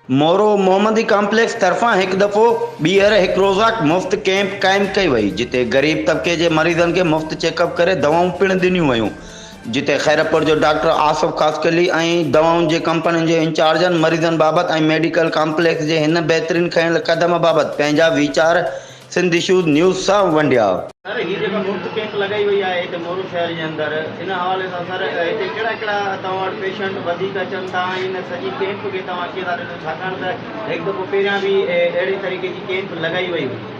मोरो मोहम्मदी कॉम्प्लेक्स तरफ़ां हिकु दफ़ो ॿीहर हिकु रोज़ा मुफ़्त कैंप क़ाइमु कई वई, जिते ग़रीब तबके जे मरीज़नि खे मुफ़्त चेकअप करे दवाऊं पिणु ॾिनियूं वयूं। जिते खैरपुर जो डॉक्टर आसिफ ख़ासकली ऐं दवाउनि जे कंपनियुनि जे इंचार्जनि मरीज़नि बाबति ऐं मेडिकल कॉम्प्लेक्स जे हिन बहितरीन खयल क़दम बाबति पंहिंजा वीचार सिंध इशूज़ न्यूज़ सां वंडिया। सर ये जेका मुफ़्त कैंप लगाई हुई है हिते मोरू शहर के अंदर, इन हवाले से सर हिते कहिड़ा कहिड़ा तव्हां वटि पेशेंट वधीक अचनि था, इन सॼी कैंप खे तव्हां कीअं था ॾिसो, छाकाणि त हिकु दफ़ो पहिरियां बि अहिड़े तरीक़े जी कैंप लगाई वई हुई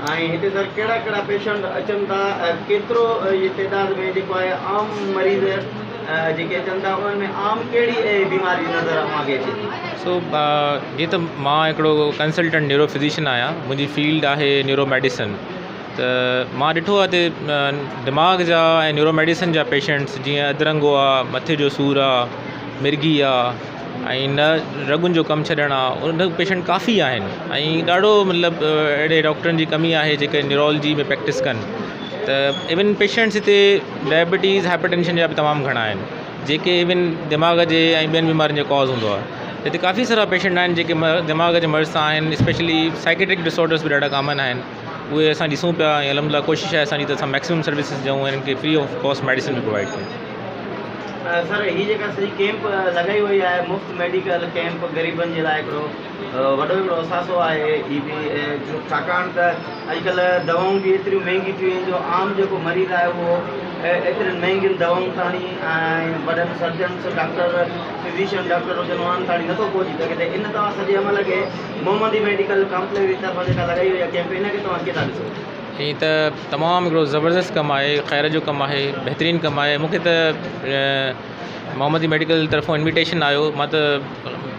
ऐं हिते सर कहिड़ा कहिड़ा पेशेंट अचनि था, केतिरो ये तइदाद में जेको आहे आम मरीज़ जेके अचनि था उन्हनि में आम कहिड़ी बीमारी नज़र अवांखे अचे थी? जीअं त मां हिकिड़ो कंसल्टेंट न्यूरो फिज़िशियन आहियां, मुंहिंजी फील्ड आहे न्यूरो मेडिसन। त मां ॾिठो आहे त दिमाग़ जा ऐं न्यूरो मेडिसन जा पेशेंट्स जीअं अधरंगो आहे, मथे जो सूरु आहे, मिर्गी आहे ऐं न रगुनि जो कमु छॾणु आहे, उन पेशेंट काफ़ी आहिनि ऐं ॾाढो मतिलबु अहिड़े डॉक्टरनि जी कमी आहे जेके न्यूरोलॉजी में प्रैक्टिस कनि। त इवन पेशेंट्स हिते डायबिटीज़ हाइपरटेंशन जा बि तमामु घणा आहिनि, जेके इवन दिमाग़ जे ऐं ॿियनि बीमारियुनि जो कॉज़ हूंदो आहे। हिते काफ़ी सारा पेशेंट आहिनि जेके दिमाग़ जे मर्ज़ सां आहिनि, स्पेशली साइकेट्रिक डिसऑर्डर्स बि ॾाढा कॉमन आहिनि। उहे असां ॾिसूं पिया ऐं अलहमदिल्ला कोशिशि आहे असांजी त असां मैक्सिमम सर्विसिस ॾियूं ऐं इन्हनि खे फ्री ऑफ कॉस्ट मेडिसिन बि प्रोवाइड कयूं। सर ही जेका सॼी कैंप लगाई हुई आहे मुफ़्त मेडिकल कैंप ग़रीबनि जे लाइ हिकिड़ो वॾो हिकिड़ो असासो आहे ही बि, छाकाणि त अॼुकल्ह दवाऊं बि एतिरियूं महांगियूं थियूं आहिनि जो आम जेको मरीज़ आहे उहो एतिरियुनि महांगियुनि दवाऊं ताणी ऐं वॾनि सर्जन्स डॉक्टर फिज़िशियन डॉक्टर हुजनि उन्हनि ताणी नथो पहुची सघे। त इन तव्हां सॼे अमल खे मोहम्मदी मेडिकल कॉम्प्लेक्स जी तरफ़ां जेका लगाई हुई आहे कैंप, इनखे तव्हां कीअं था ॾिसो? हीअं त तमामु हिकिड़ो ज़बरदस्त कमु आहे, ख़ैर जो कमु आहे, बहितरीनु कमु आहे। मूंखे त मोहम्मदी मेडिकल तरफ़ां इन्विटेशन आयो, मां त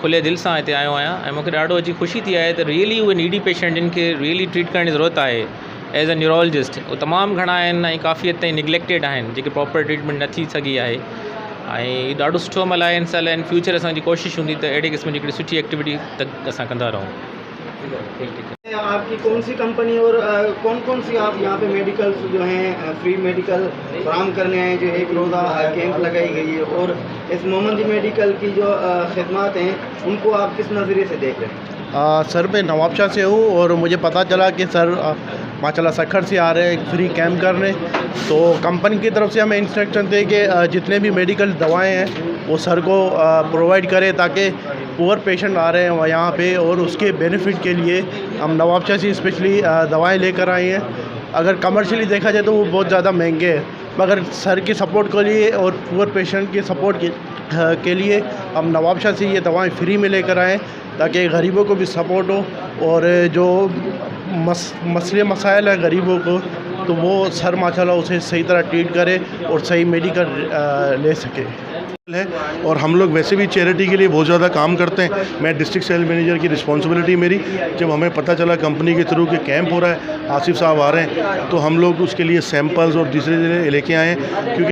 खुले दिलि सां हिते आयो आहियां ऐं मूंखे ॾाढो अची ख़ुशी थी आहे त रियली उहे नीडी पेशेंट जिन खे रियली ट्रीट करण जी ज़रूरत आहे एज़ अ न्यूरोलॉजिस्ट, उहे तमामु घणा आहिनि ऐं काफ़ी हद ताईं निगलेक्टेड आहिनि, जेके प्रॉपर ट्रीटमेंट न थी सघी आहे। ऐं ॾाढो सुठो अमल आहे। इन साल इन फ्यूचर असांजी कोशिशि हूंदी त अहिड़े क़िस्म जी हिकिड़ी सुठी एक्टिविटी तक असां कंदा रहूं। आपकी कौन सी कंपनी और कौन कौन सी आप यहाँ पे मेडिकल जो हैं फ्री मेडिकल फराम करने हैं, जो एक रोज़ा कैंप लगाई गई है, और इस मोहम्मदी मेडिकल की जो खिदमत हैं उनको आप किस नज़रिए से देख रहे हैं? सर मैं नवाबशाह से हूँ और मुझे पता चला कि सर माशाल्लाह सखर से आ रहे हैं फ्री कैंप करने, तो कंपनी की तरफ से हमें इंस्ट्रक्शन थे कि जितने भी मेडिकल दवाएं हैं वो सर को प्रोवाइड करें, ताकि पुअर पेशेंट आ रहे हैं यहाँ पे और उसके बेनिफिट के लिए हम नवाबशाह से स्पेशली दवाएं लेकर आए हैं। अगर कमर्शियली देखा जाए तो वो बहुत ज़्यादा महंगे हैं, मगर सर की सपोर्ट के लिए और पुअर पेशेंट की सपोर्ट के लिए हम नवाबशाह से ये दवाएं फ्री में लेकर आएँ, ताकि गरीबों को भी सपोर्ट हो और जो मसले मसाइल हैं गरीबों को तो वो सर माशाल्लाह उसे सही तरह ट्रीट करे और सही मेडिकल ले सके है। और हम लोग वैसे भी चैरिटी के लिए बहुत ज़्यादा काम करते हैं। मैं डिस्ट्रिक्ट सेल मैनेजर की रिस्पॉन्सिबिलिटी मेरी, जब हमें पता चला कंपनी के थ्रू के कैंप हो रहा है, आसिफ साहब आ रहे हैं, तो हम लोग उसके लिए सैंपल्स और दूसरे लेके आए हैं, क्योंकि